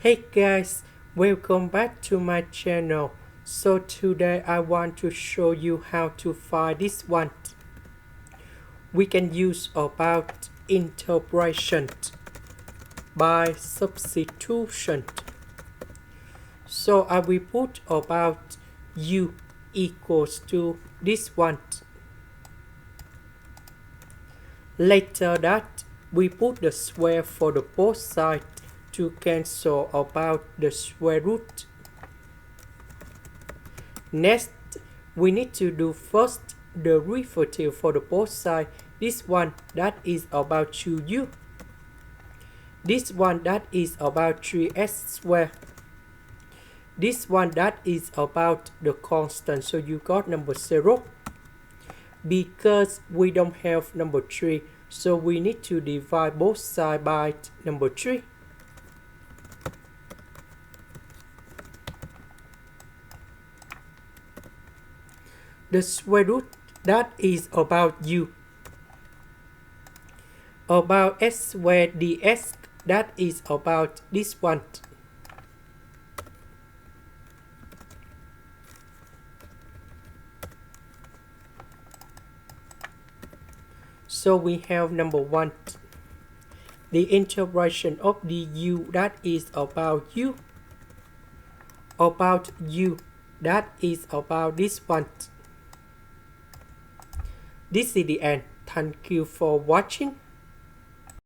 Hey guys, welcome back to my channel. So today I want to show you how to find this one. We can use about interpretation by substitution. So I will put about u equals to this one. Later that we put the square for the both sides to cancel about the square root. Next, we need to do first the derivative for the both sides. This one that is about 2u. This one that is about 3s squared. This one that is about the constant. So you got number 0. Because we don't have number 3, so we need to divide both sides by number 3. The square root that is about u. About s squared ds that is about this one. So we have number 1. The integration of the u that is about u. About u that is about this one. This is the end. Thank you for watching.